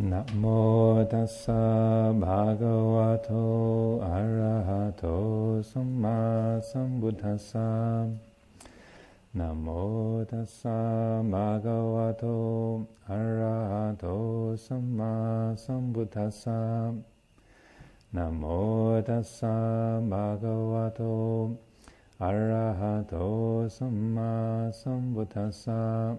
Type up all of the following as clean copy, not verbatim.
Namo tassa bhagavato arahato samma sambuddhassa. Namo tassa bhagavato arahato samma sambuddhassa. Namo tassa bhagavato arahato samma sambuddhassa.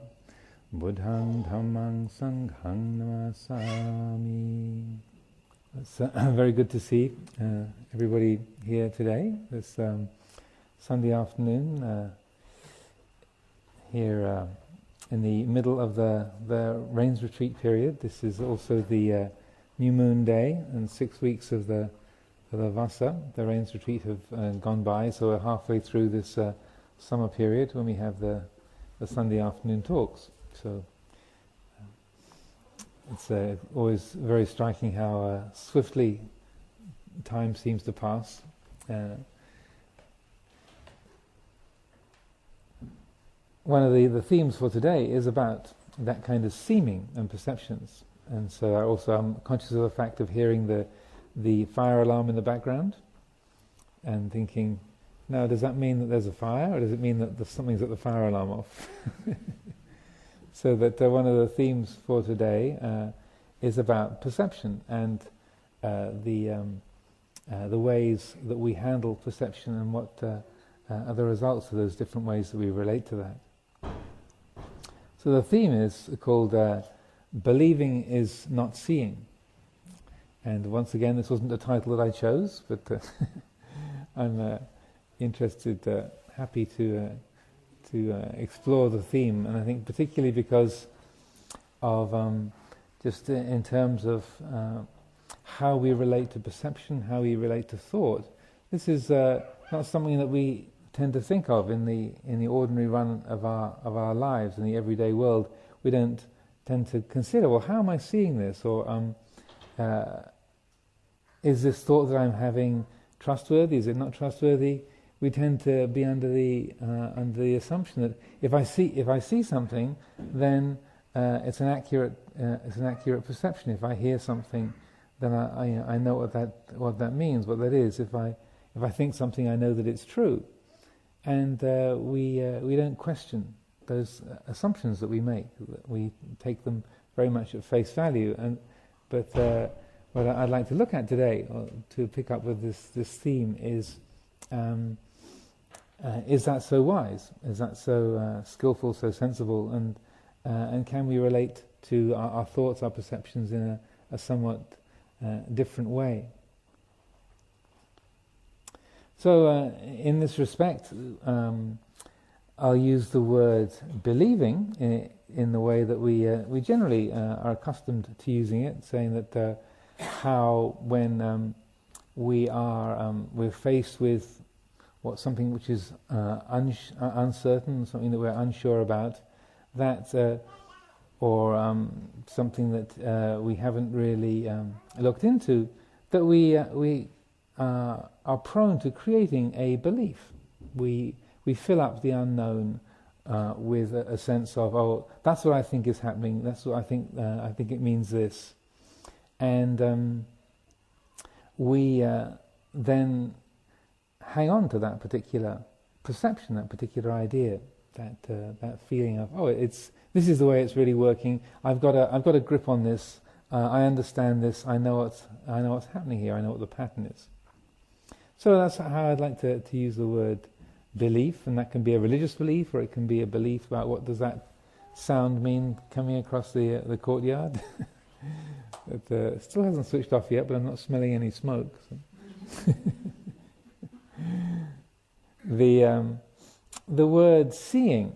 Buddhang Dhammang Sanghang Namasami. It's very good to see everybody here today, this Sunday afternoon, here in the middle of the Rains Retreat period. This is also the new moon day, and 6 weeks of the Vasa, the Rains Retreat, have gone by, so we're halfway through this summer period when we have the Sunday afternoon talks. So it's always very striking how swiftly time seems to pass. One of the themes for today is about that kind of seeming and perceptions, and so I'm conscious of the fact of hearing the fire alarm in the background and thinking, now does that mean that there's a fire, or does it mean that something's at the fire alarm off? So that one of the themes for today is about perception and the ways that we handle perception and what are the results of those different ways that we relate to that. So the theme is called Beliving is Not Seeing. And once again, this wasn't a title that I chose, but I'm interested, happy to explore the theme, and I think particularly because of just in terms of how we relate to perception, how we relate to thought. This is not something that we tend to think of in the ordinary run of our lives in the everyday world. We don't tend to consider, well, how am I seeing this, or is this thought that I'm having trustworthy? Is it not trustworthy? We tend to be under the assumption that if I see something, then it's an accurate perception. If I hear something, then I know what that means, what that is. If I think something, I know that it's true, and we don't question those assumptions that we make. We take them very much at face value. But what I'd like to look at today, or to pick up with this theme, is that so wise? Is that so skillful, so sensible? And can we relate to our thoughts, our perceptions in a somewhat different way? So in this respect, I'll use the word believing in the way that we generally are accustomed to using it, saying that how when we're faced with something which is uncertain, something that we're unsure about, or something that we haven't really looked into, that we are prone to creating a belief. We fill up the unknown with a sense of, oh, that's what I think is happening. That's what I think. I think it means this, and we then hang on to that particular perception, that particular idea, that feeling of, oh, this is the way it's really working. I've got a grip on this. I understand this. I know what's happening here. I know what the pattern is. So that's how I'd like to use the word belief, and that can be a religious belief, or it can be a belief about what does that sound mean coming across the courtyard. It still hasn't switched off yet, but I'm not smelling any smoke. So. The word seeing,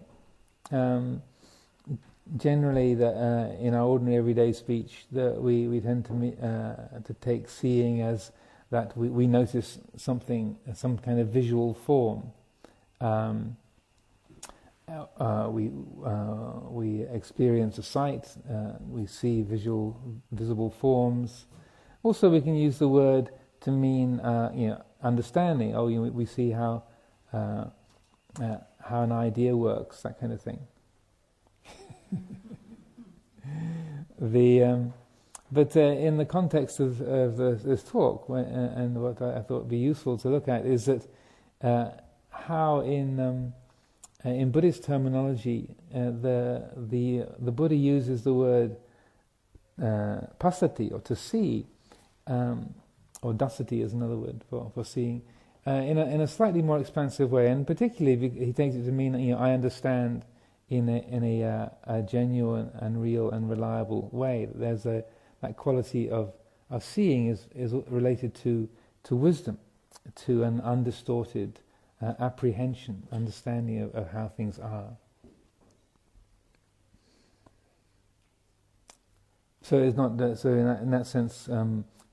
generally, in our ordinary everyday speech, that we tend to take seeing as that we notice something, some kind of visual form. We experience a sight. We see visible forms. Also, we can use the word to mean understanding. Oh, we see how an idea works, that kind of thing. But in the context of this talk, and what I thought would be useful to look at is that how in Buddhist terminology the Buddha uses the word pasati, or to see, or dasati is another word for seeing, in a slightly more expansive way, and particularly he takes it to mean, I understand in a genuine and real and reliable way. There's that quality of seeing is related to wisdom, to an undistorted apprehension, understanding of how things are. So it's not so in that sense,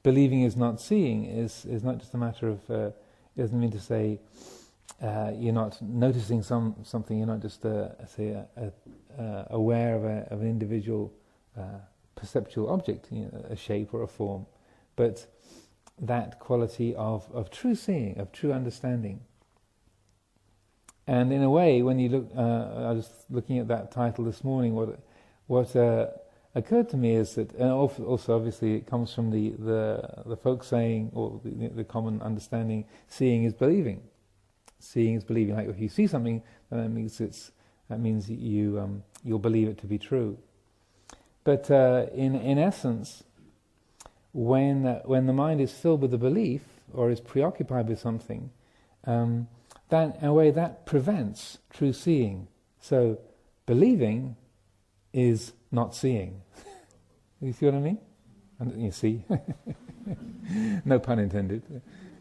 believing is not seeing is not just a matter of. It doesn't mean to say you're not noticing something. You're not just aware of an individual perceptual object, a shape or a form, but that quality of true seeing, of true understanding. And in a way, when you look, I was looking at that title this morning. What occurred to me is that, and also obviously it comes from the folk saying, or the common understanding: seeing is believing. Seeing is believing. Like if you see something, then that means you'll believe it to be true. But in essence, when the mind is filled with a belief or is preoccupied with something, that in a way that prevents true seeing. So believing is not seeing. You see what I mean? And you see, no pun intended.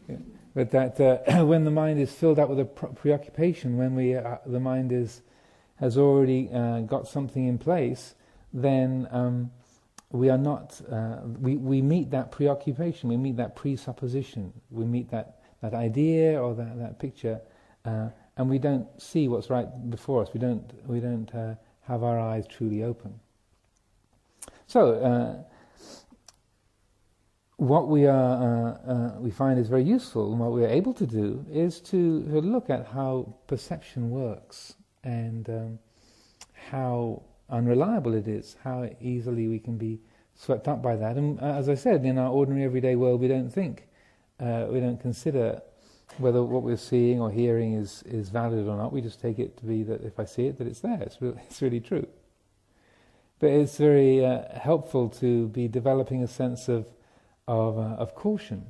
Yeah. But that when the mind is filled up with a preoccupation, when the mind has already got something in place, then we are not. We meet that preoccupation. We meet that presupposition. We meet that idea or that picture, and we don't see what's right before us. We don't have our eyes truly open. So what we find is very useful, and what we are able to do is to look at how perception works and how unreliable it is, how easily we can be swept up by that. And as I said, in our ordinary everyday world, we don't think, we don't consider whether what we're seeing or hearing is valid or not. We just take it to be that if I see it, that it's there. It's really true. But it's very helpful to be developing a sense of caution,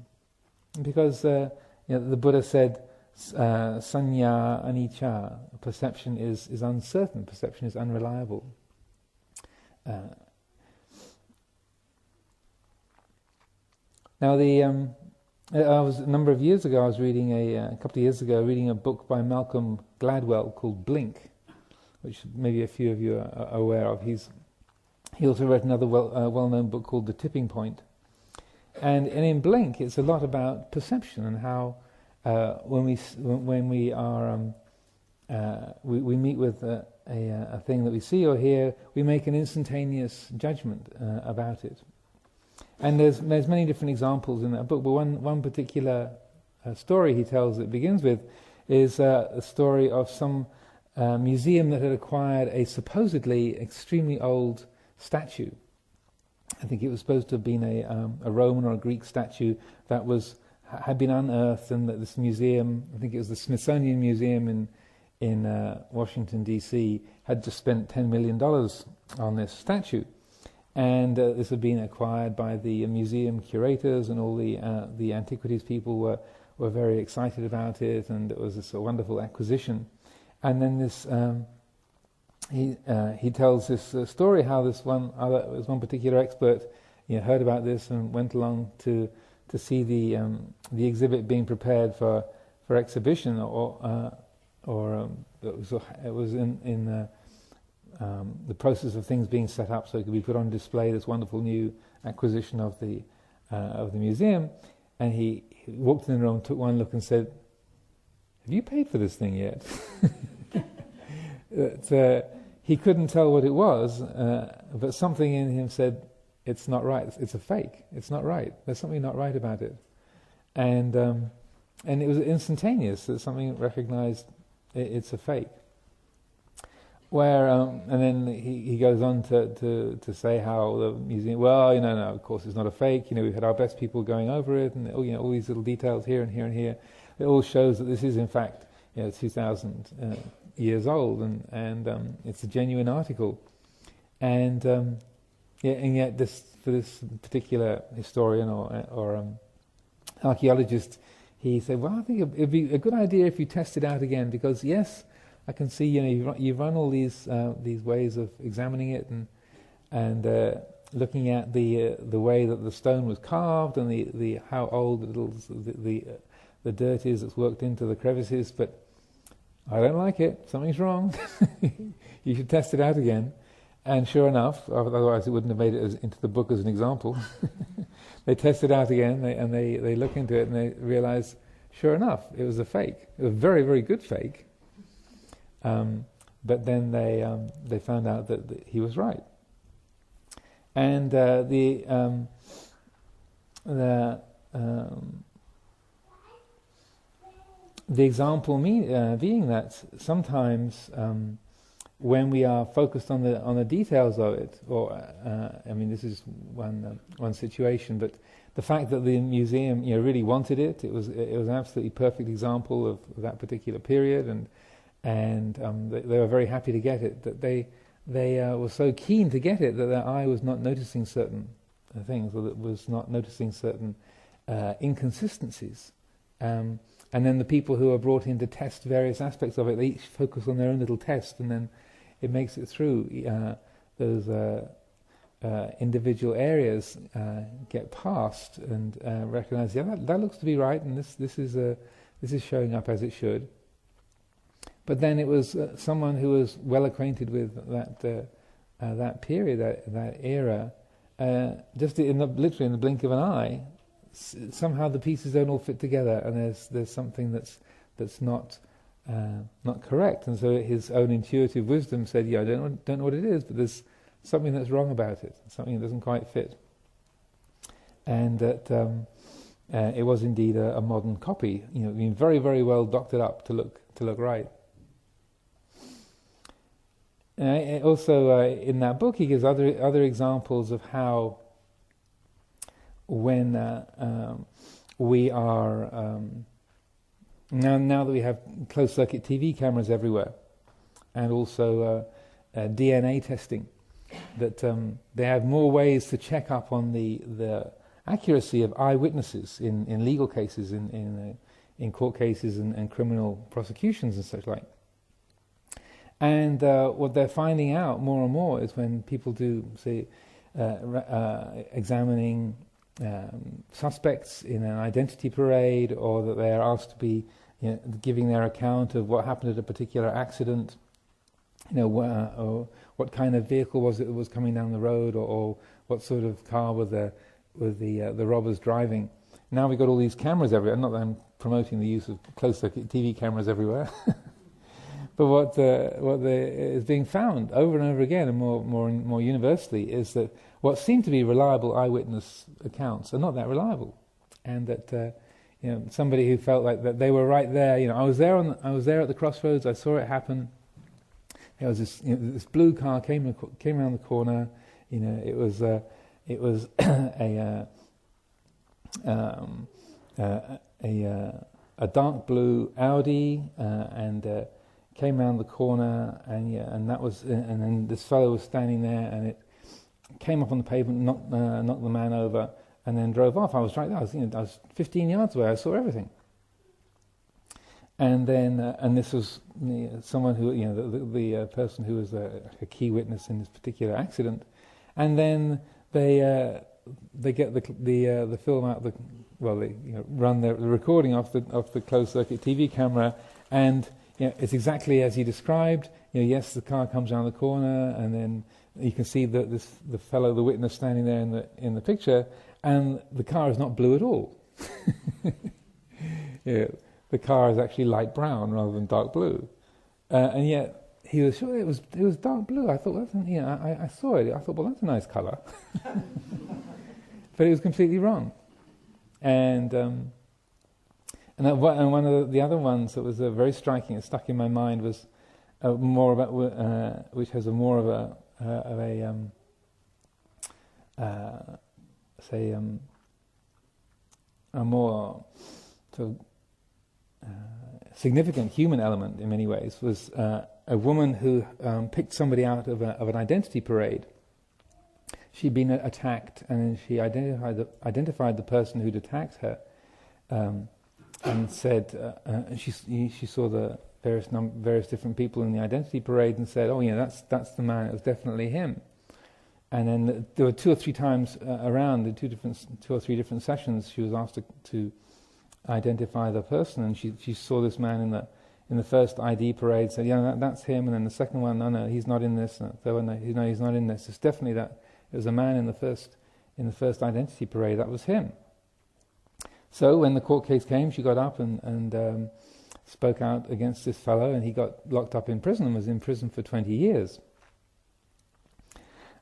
because the Buddha said, "Sanya anicca." Perception is uncertain. Perception is unreliable. Now, a number of years ago, I was reading a couple of years ago, reading a book by Malcolm Gladwell called Blink, which maybe a few of you are aware of. He also wrote another well-known book called The Tipping Point. And in Blink, it's a lot about perception and how when we are we meet with a thing that we see or hear, we make an instantaneous judgment about it. And there's many different examples in that book, but one particular story he tells that begins with is a story of some museum that had acquired a supposedly extremely old statue. I think it was supposed to have been a Roman or a Greek statue that had been unearthed, and that this museum, I think it was the Smithsonian Museum in Washington D.C., had just spent $10 million on this statue, and this had been acquired by the museum curators, and all the antiquities people were very excited about it, and it was this wonderful acquisition. And then this. He tells this story how this one particular expert heard about this and went along to see the exhibit being prepared for exhibition, or it was in the process of things being set up so it could be put on display, this wonderful new acquisition of the museum. And he walked in the room, took one look, and said, "Have you paid for this thing yet?" He couldn't tell what it was, but something in him said, "It's not right. It's a fake. It's not right. There's something not right about it." And it was instantaneous that something recognized it's a fake. where and then he goes on to say how the museum, well, no, of course it's not a fake. We've had our best people going over it, and all these little details here and here and here. It all shows that this is in fact 2,000 years old, and it's a genuine article. And yet for this particular historian or archaeologist, he said, well, I think it'd be a good idea if you test it out again, because yes, I can see you run all these ways of examining it and looking at the way that the stone was carved and the how old the dirt is that's worked into the crevices, but I don't like it. Something's wrong. You should test it out again. And sure enough, otherwise it wouldn't have made it into the book as an example. They test it out again, and they look into it, and they realize, sure enough, it was a fake. It was a very, very good fake. But then they found out that he was right. And the example being that sometimes when we are focused on the details of it, or this is one situation, but the fact that the museum really wanted it was an absolutely perfect example of that particular period, and they were very happy to get it. That they were so keen to get it that their eye was not noticing certain things, or that was not noticing certain inconsistencies. And then the people who are brought in to test various aspects of it, they each focus on their own little test, and then it makes it through. Those individual areas get passed and recognize, that looks to be right, and this is showing up as it should. But then it was someone who was well acquainted with that period, that era, just literally in the blink of an eye. Somehow the pieces don't all fit together, and there's something that's not correct. And so his own intuitive wisdom said, I don't know what it is, but there's something that's wrong about it, something that doesn't quite fit. And that it was indeed a modern copy, being very, very well doctored up to look right. Also, in that book, he gives other examples of how, when we are now that we have closed-circuit TV cameras everywhere, and also DNA testing, that they have more ways to check up on the accuracy of eyewitnesses in legal cases, in court cases and criminal prosecutions and such like. And what they're finding out more and more is when people do, say, examining suspects in an identity parade, or that they are asked to be giving their account of what happened at a particular accident, or what kind of vehicle was it that was coming down the road, or what sort of car were the robbers driving. Now we've got all these cameras everywhere. Not that I'm promoting the use of closed-circuit TV cameras everywhere. But what is being found over and over again, and more universally, is that what seem to be reliable eyewitness accounts are not that reliable, and that somebody who felt like that they were right there. I was there at the crossroads. I saw it happen. There was this blue car came around the corner. It was a dark blue Audi and. Came around the corner, and then this fellow was standing there, and it came up on the pavement, knocked the man over, and then drove off. I was right there. I was 15 yards away. I saw everything. And then, and this was someone who, the person who was a key witness in this particular accident. And then they get the film out. They run the recording off the closed circuit TV camera, and. It's exactly as he described. Yes, the car comes around the corner, and then you can see the witness standing there in the picture, and the car is not blue at all. The car is actually light brown rather than dark blue, and yet he was sure it was dark blue. I thought I saw it. I thought, well, that's a nice colour, but it was completely wrong, and one of the other ones that was very striking, it stuck in my mind, was more about which has a more of a a more sort of significant human element in many ways, was a woman who picked somebody out of an identity parade. She'd been attacked, and she identified the person who'd attacked her, and said she saw the various different people in the identity parade, and said, "Oh, that's the man. It was definitely him." And then there were 2 or 3 times around in 2 or 3 different sessions, she was asked to identify the person, and she saw this man in the first ID parade, said, "That's him." And then the second one, "No, he's not in this." And the third one, "No, he's not in this." It's definitely that. It was a man in the first identity parade. That was him. So when the court case came, she got up and spoke out against this fellow, and he got locked up in prison and was in prison for 20 years.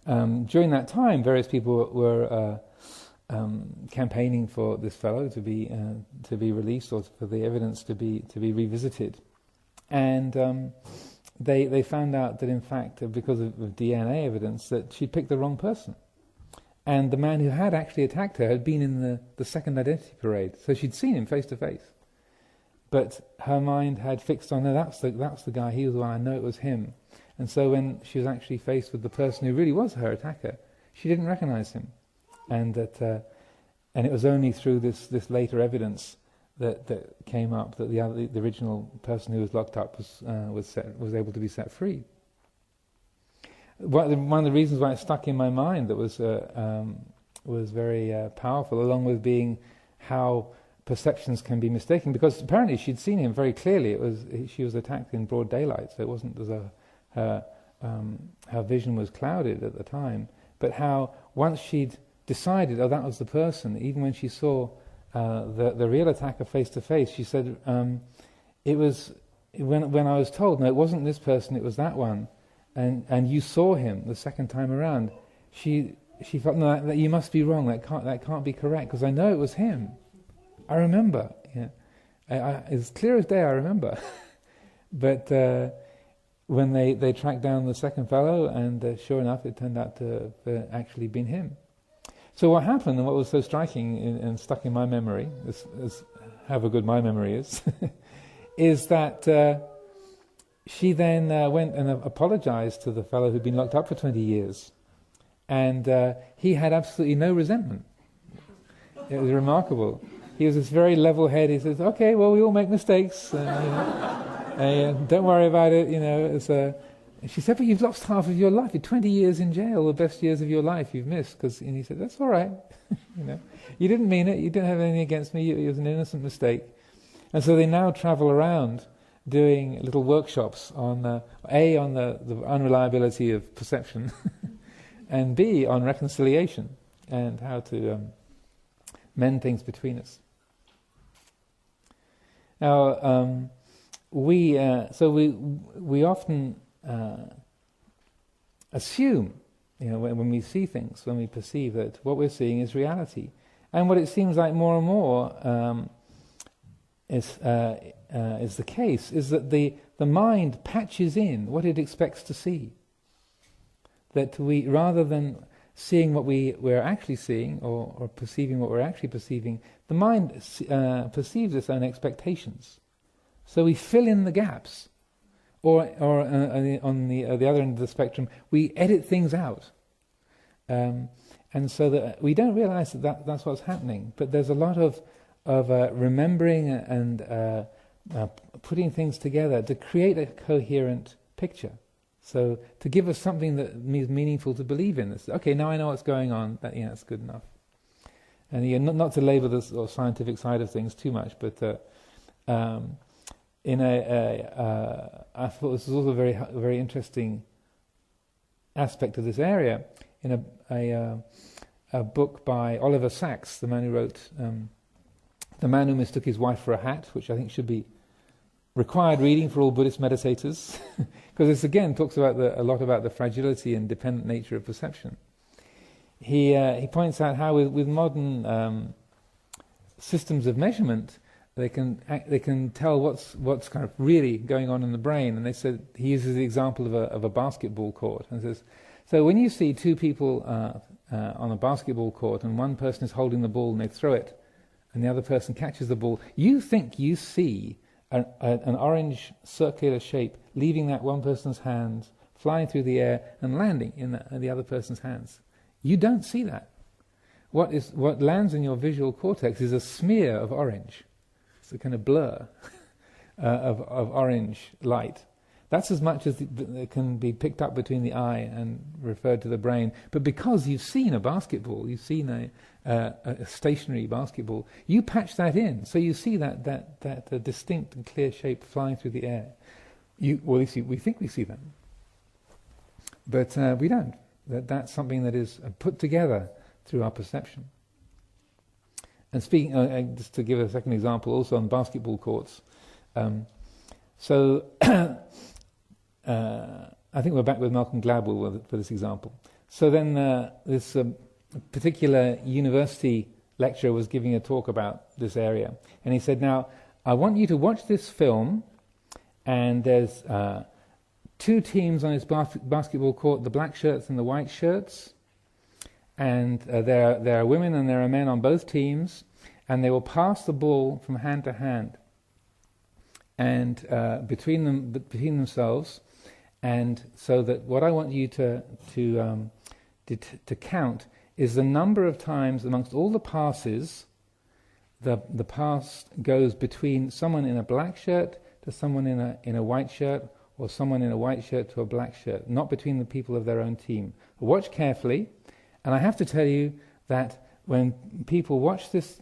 During that time, various people were campaigning for this fellow to be released, or for the evidence to be revisited, and they found out that, in fact, because of DNA evidence, that she'd picked the wrong person, and the man who had actually attacked her had been in the second identity parade, so she'd seen him face to face, but her mind had fixed on, "No, that's the guy. He was the one. I know it was him." And so when she was actually faced with the person who really was her attacker, she didn't recognize him, and it was only through this later evidence that came up that the original person who was locked up was able to be set free. One of the reasons why it stuck in my mind that was very powerful, along with being how perceptions can be mistaken, because apparently she'd seen him very clearly. She was attacked in broad daylight, so it wasn't as though her vision was clouded at the time, but how once she'd decided, that was the person, even when she saw the real attacker face to face, she said, "It was when I was told, no, it wasn't this person, it was that one, and you saw him the second time around." She felt, "No, that you must be wrong. That can't be correct, because I know it was him. I remember. As clear as day, I remember." But when they tracked down the second fellow, and sure enough, it turned out to have actually been him. So what happened, and what was so striking and stuck in my memory, as however good my memory is, is that she then went and apologized to the fellow who'd been locked up for 20 years. And he had absolutely no resentment. It was remarkable. He was this very level-headed. He says, "Okay, well, we all make mistakes. Don't worry about it. She said, "But you've lost half of your life. You're 20 years in jail, the best years of your life you've missed." And he said, "That's all right. You didn't mean it. You didn't have anything against me. It was an innocent mistake." And so they now travel around doing little workshops on the unreliability of perception, and B, on reconciliation and how to mend things between us. Now, we often assume, when we see things, when we perceive that what we're seeing is reality, and what it seems like more and more is the case is that the mind patches in what it expects to see. That we, rather than seeing what we're actually seeing, or perceiving what we're actually perceiving, the mind perceives its own expectations. So we fill in the gaps, or on the other end of the spectrum, we edit things out, and so that we don't realize that's what's happening. But there's a lot of remembering and putting things together to create a coherent picture. So to give us something that is meaningful to believe in. It's, okay, now I know what's going on. That's good enough. And not to labour the sort of scientific side of things too much, but I thought this was also a very interesting aspect of this area. In a book by Oliver Sacks, the man who wrote The Man Who Mistook His Wife for a Hat, which I think should be required reading for all Buddhist meditators, because this again talks about a lot about the fragility and dependent nature of perception. He points out how with modern systems of measurement, They can tell what's kind of really going on in the brain. And they said, he uses the example of a basketball court and says, so when you see two people on a basketball court and one person is holding the ball and they throw it and the other person catches the ball, you think you see an orange circular shape leaving that one person's hands, flying through the air and landing in the other person's hands. You don't see that. What lands in your visual cortex is a smear of orange. It's a kind of blur of orange light. That's as much as it can be picked up between the eye and referred to the brain. But because you've seen a basketball, you've seen a stationary basketball, you patch that in, so you see that distinct and clear shape flying through the air. We think we see that, but we don't. That's something that is put together through our perception. And speaking, just to give a second example, also on basketball courts. I think we're back with Malcolm Gladwell for this example. So then this particular university lecturer was giving a talk about this area. And he said, now, I want you to watch this film, and there's two teams on this basketball court, the black shirts and the white shirts. And there are women and there are men on both teams, and they will pass the ball from hand to hand, and between themselves. And so that what I want you to count is the number of times amongst all the passes, the pass goes between someone in a black shirt to someone in a white shirt, or someone in a white shirt to a black shirt, not between the people of their own team. Watch carefully, and I have to tell you that when people watch this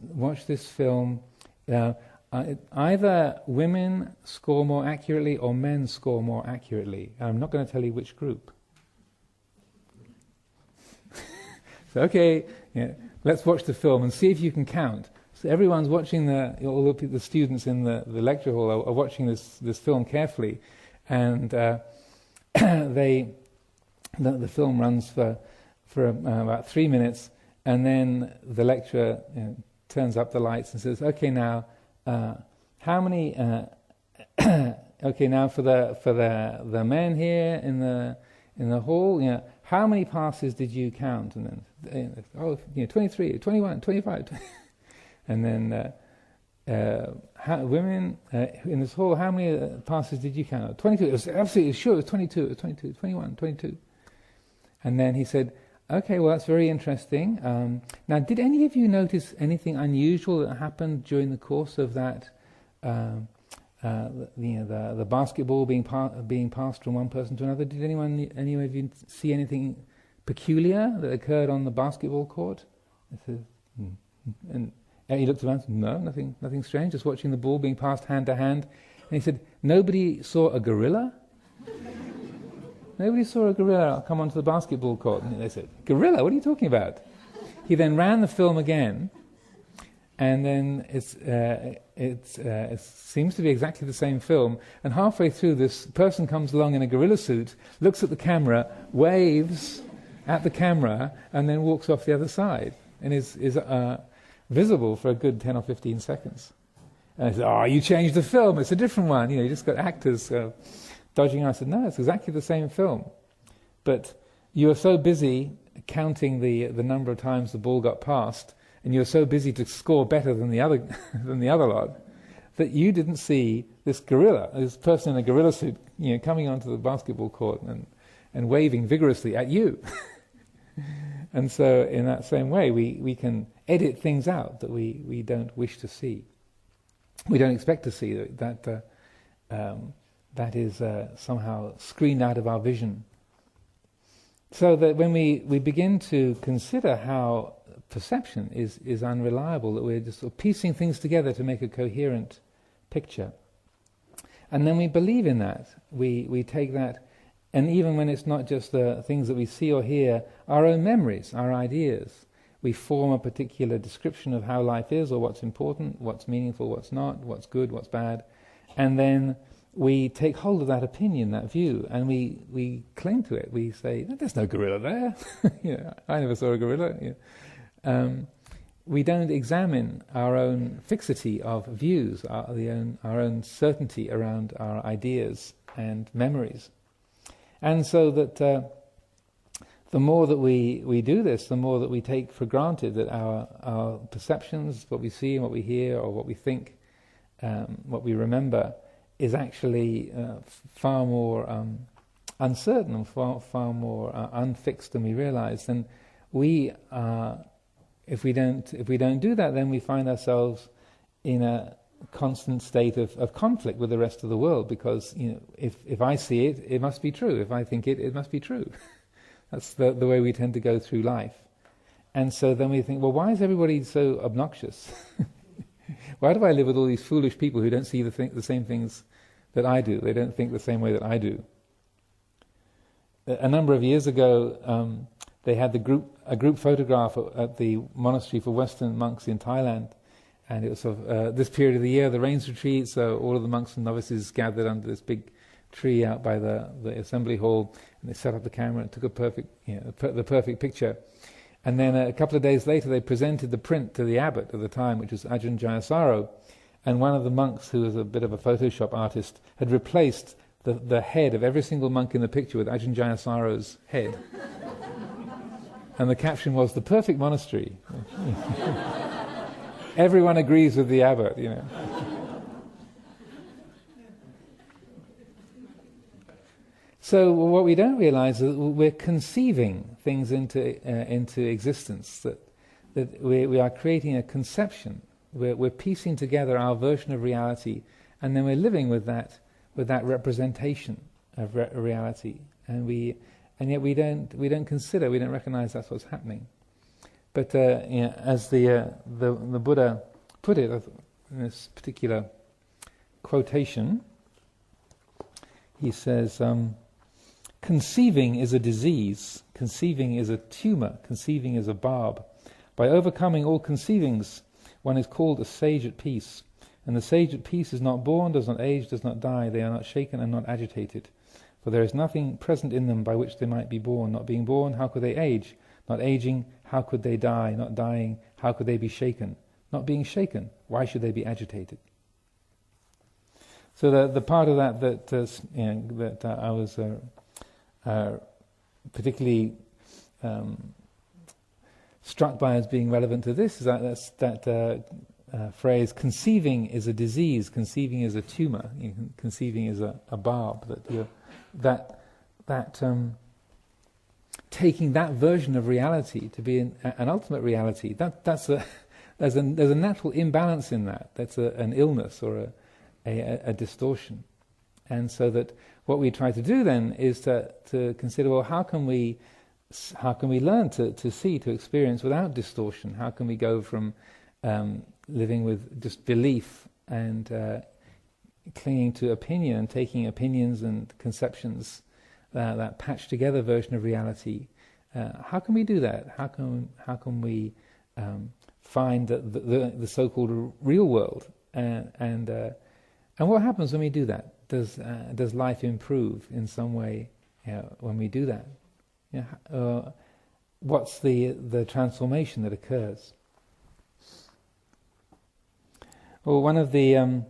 film, either women score more accurately or men score more accurately. I'm not going to tell you which group. So okay, let's watch the film and see if you can count. So everyone's watching, all the students in the lecture hall are watching this film carefully, and the film runs for about 3 minutes, and then the lecturer turns up the lights and says, okay, now how many okay, now for the men here in the hall, how many passes did you count? And then 23, 21, 25. And then women in this hall, how many passes did you count? 22. It was absolutely sure it was 22. It was 22, 21, 22. And then he said, okay, well, that's very interesting. Now, did any of you notice anything unusual that happened during the course of that, the basketball being passed from one person to another? Did any of you see anything peculiar that occurred on the basketball court? I said, and he looked around and said, no, nothing strange, just watching the ball being passed hand to hand. And he said, nobody saw a gorilla? Nobody saw a gorilla come onto the basketball court. And they said, gorilla? What are you talking about? He then ran the film again, and then it seems to be exactly the same film. And halfway through, this person comes along in a gorilla suit, looks at the camera, waves at the camera, and then walks off the other side, and is visible for a good 10 or 15 seconds. And I said, oh, you changed the film, it's a different one. You just got actors dodging. I said, no, it's exactly the same film. But you are so busy counting the number of times the ball got passed, and you're so busy to score better than the other lot, that you didn't see this gorilla, this person in a gorilla suit, coming onto the basketball court and waving vigorously at you. And so in that same way, we can edit things out that we don't wish to see. We don't expect to see that is somehow screened out of our vision. So that when we begin to consider how perception is unreliable, that we're just sort of piecing things together to make a coherent picture. And then we believe in that. We take that, and even when it's not just the things that we see or hear, our own memories, our ideas, we form a particular description of how life is, or what's important, what's meaningful, what's not, what's good, what's bad, and then we take hold of that opinion, that view, and we cling to it. We say, there's no gorilla there. I never saw a gorilla. we don't examine our own fixity of views, our own certainty around our ideas and memories. And so that the more that we do this, the more that we take for granted that our perceptions, what we see and what we hear or what we think, what we remember, is actually far more uncertain and far more unfixed than we realize. Then if we don't do that, then we find ourselves in a constant state of conflict with the rest of the world, because if I see it, it must be true. If I think it, it must be true. That's the way we tend to go through life. And so then we think, well, why is everybody so obnoxious? Why do I live with all these foolish people who don't see the same things that I do? They don't think the same way that I do. A number of years ago, they had a group photograph at the monastery for Western monks in Thailand, and it was sort of this period of the year, the rains retreat, so all of the monks and novices gathered under this big tree out by the assembly hall, and they set up the camera and took the perfect picture. And then a couple of days later, they presented the print to the abbot at the time, which was Ajahn Jayasaro, and one of the monks, who was a bit of a Photoshop artist, had replaced the head of every single monk in the picture with Ajahn Jayasaro's head. And the caption was, "The perfect monastery." Everyone agrees with the abbot, So what we don't realize is that we're conceiving things into existence, that we are creating a conception. We're piecing together our version of reality, and then we're living with that representation of reality, and yet we don't recognize that's what's happening. But as the Buddha put it in this particular quotation, he says, "Conceiving is a disease, conceiving is a tumor, conceiving is a barb. By overcoming all conceivings, one is called a sage at peace. And the sage at peace is not born, does not age, does not die. They are not shaken and not agitated. For there is nothing present in them by which they might be born. Not being born, how could they age? Not aging, how could they die? Not dying, how could they be shaken? Not being shaken, why should they be agitated?" So the part of that I was particularly struck by as being relevant to this is that phrase, "Conceiving is a disease, conceiving is a tumor, conceiving is a barb." That taking that version of reality to be an ultimate reality, there's a natural imbalance in that. That's an illness or a distortion. And so that what we try to do then is to consider, well, how can we learn to see, to experience without distortion? How can we go from living with just belief and clinging to opinion and taking opinions and conceptions, that patched together version of reality? How can we do that? How can we find the so-called real world? And what happens when we do that? Does life improve in some way when we do that? What's the transformation that occurs? Well, one of the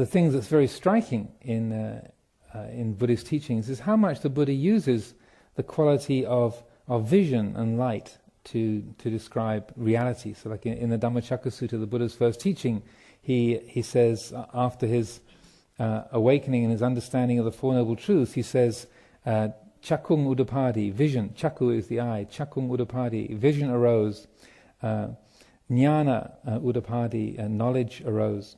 things that's very striking in Buddhist teachings is how much the Buddha uses the quality of vision and light to describe reality. So, like in the Dhammacakka-sutta, the Buddha's first teaching, he says after his awakening and his understanding of the Four Noble Truths, he says, "Chakung udapadi," vision. Chaku is the eye. Chakung udapadi, vision arose. Jnana udapadi, knowledge arose.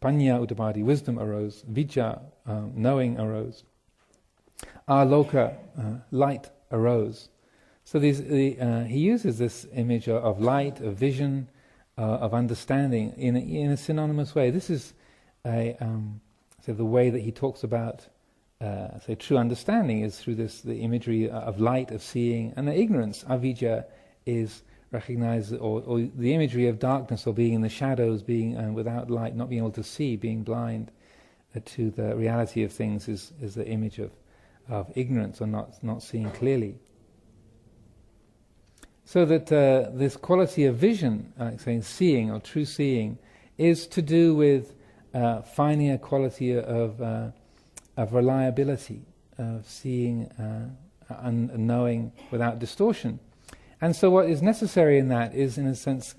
Panya udapadi, wisdom arose. Vijja, knowing arose. Aloka, light arose. So he uses this image of light, of vision, of understanding in a synonymous way. This is the way that he talks about true understanding is through the imagery of light, of seeing, and the ignorance, avidya, is recognized, or the imagery of darkness or being in the shadows, being without light, not being able to see, being blind to the reality of things is the image of ignorance or not seeing clearly. So that this quality of vision, like saying seeing or true seeing, is to do with finding a quality of reliability, of seeing and knowing without distortion. And so what is necessary in that is, in a sense,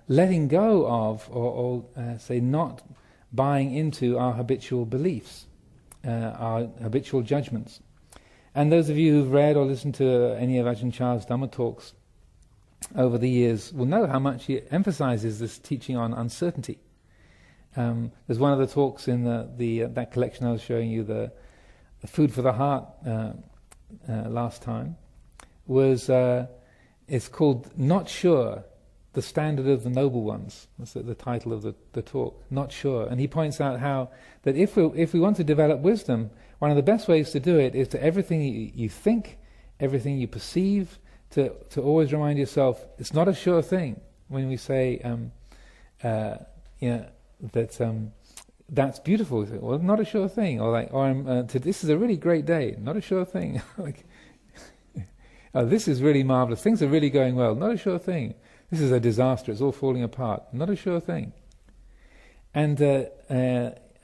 letting go of, or say, not buying into our habitual beliefs, our habitual judgments. And those of you who've read or listened to any of Ajahn Chah's Dhamma talks over the years will know how much he emphasizes this teaching on uncertainty. There's one of the talks in that collection I was showing you, the Food for the Heart last time, was it's called Not Sure, the Standard of the Noble Ones. That's the title of the talk, Not Sure. And he points out how that if we want to develop wisdom, one of the best ways to do it is to everything you think, everything you perceive, to always remind yourself it's not a sure thing. When we say that's beautiful, we say, well, not a sure thing, or this is a really great day, not a sure thing. This is really marvelous, things are really going well, not a sure thing. This is a disaster, it's all falling apart, not a sure thing. And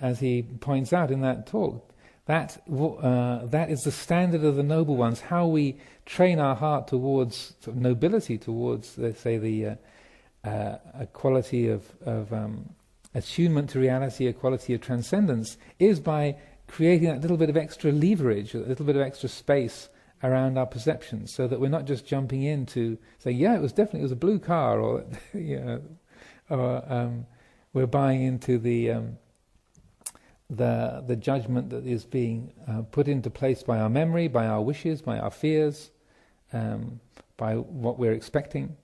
as he points out in that talk, that is the standard of the noble ones, how we train our heart towards sort of nobility, towards, let's say, a quality of attunement to reality, a quality of transcendence, is by creating that little bit of extra leverage, a little bit of extra space around our perceptions, so that we're not just jumping into saying, yeah, it was a blue car, or we're buying into the judgment that is being put into place by our memory, by our wishes, by our fears, by what we're expecting.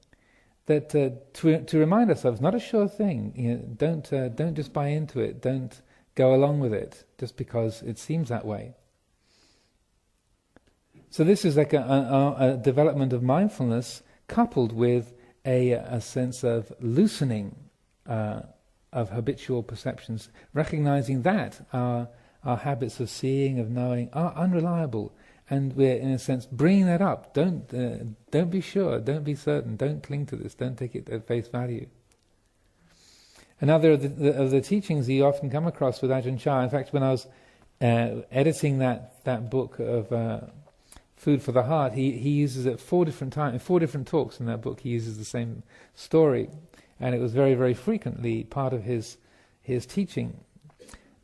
That to remind ourselves, not a sure thing. Don't just buy into it. Don't go along with it just because it seems that way. So this is like a development of mindfulness coupled with a sense of loosening of habitual perceptions, recognizing that our habits of seeing, of knowing, are unreliable, and we're in a sense bringing that up. Don't be sure, don't be certain, don't cling to this, don't take it at face value. Another of the teachings you often come across with Ajahn Chah. In fact, when I was editing that book of Food for the Heart, he uses it 4 different times, in 4 different talks in that book. He uses the same story, and it was very, very frequently part of his teaching.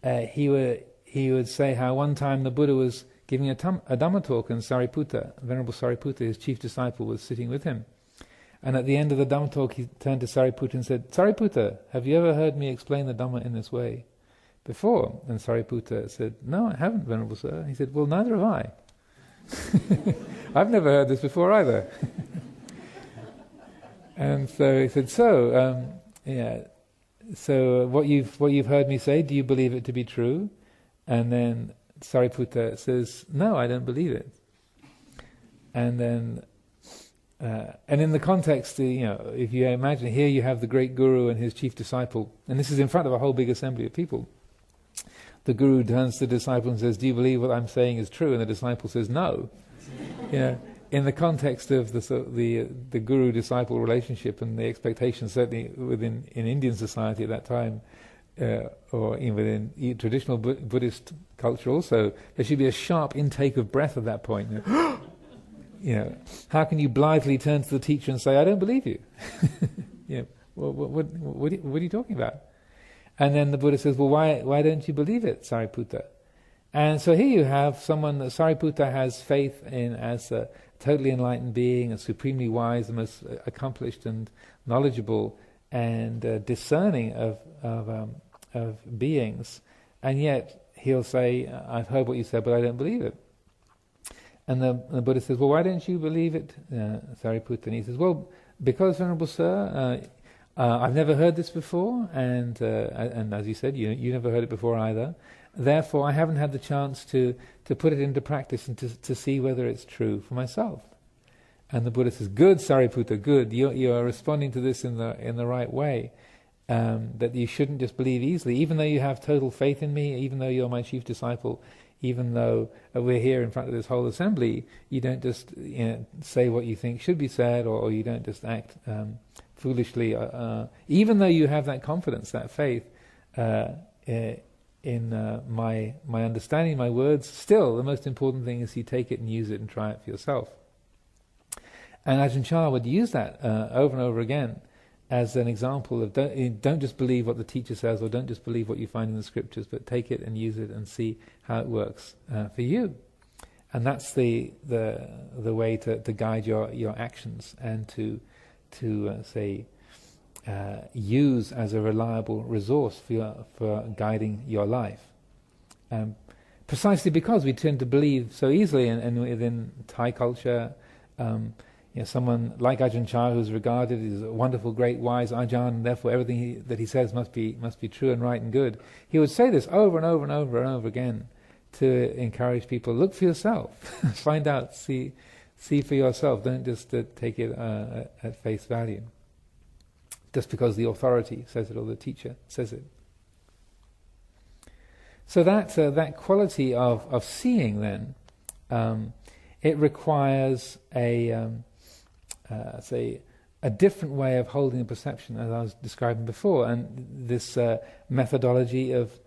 He would say how one time the Buddha was giving a Dhamma talk, and Sariputta, Venerable Sariputta, his chief disciple, was sitting with him. And at the end of the Dhamma talk, he turned to Sariputta and said, "Sariputta, have you ever heard me explain the Dhamma in this way before?" And Sariputta said, "No, I haven't, Venerable Sir." He said, "Well, neither have I. I've never heard this before either." And so he said, so what you've heard me say, do you believe it to be true?" And then Sariputta says, "No, I don't believe it." And then, and in the context, if you imagine, here you have the great guru and his chief disciple, and this is in front of a whole big assembly of people. The guru turns to the disciple and says, "Do you believe what I'm saying is true?" And the disciple says, "No." In the context of the guru-disciple relationship and the expectations, certainly in Indian society at that time, or even in traditional Buddhist culture also, there should be a sharp intake of breath at that point. How can you blithely turn to the teacher and say, "I don't believe you"? What are you talking about? And then the Buddha says, "Well, why don't you believe it, Sariputta?" And so here you have someone that Sariputta has faith in as a totally enlightened being, a supremely wise, the most accomplished and knowledgeable and discerning of beings, and yet he'll say, "I've heard what you said, but I don't believe it." And the Buddha says, "Well, why don't you believe it, Sariputta?" And he says, "Well, because, Venerable Sir, I've never heard this before, and as you said, you never heard it before either. Therefore, I haven't had the chance to put it into practice and to see whether it's true for myself." And the Buddha says, "Good, Sariputta, good. You are responding to this in the right way. That you shouldn't just believe easily, even though you have total faith in me, even though you're my chief disciple. Even though we're here in front of this whole assembly, you don't just say what you think should be said, or you don't just act foolishly. Even though you have that confidence, that faith in my understanding, my words, still the most important thing is you take it and use it and try it for yourself. And Ajahn Chah would use that over and over again as an example of don't just believe what the teacher says, or don't just believe what you find in the scriptures, but take it and use it and see how it works for you. And that's the way to guide your actions and to use as a reliable resource for guiding your life. Precisely because we tend to believe so easily, and within Thai culture, someone like Ajahn Chah, who's regarded as a wonderful, great, wise Ajahn, and therefore everything that he says must be true and right and good. He would say this over and over and over and over again to encourage people: look for yourself, find out, see for yourself. Don't just take it at face value, just because the authority says it or the teacher says it. So that quality of seeing, then, it requires a different way of holding a perception, as I was describing before, and this methodology of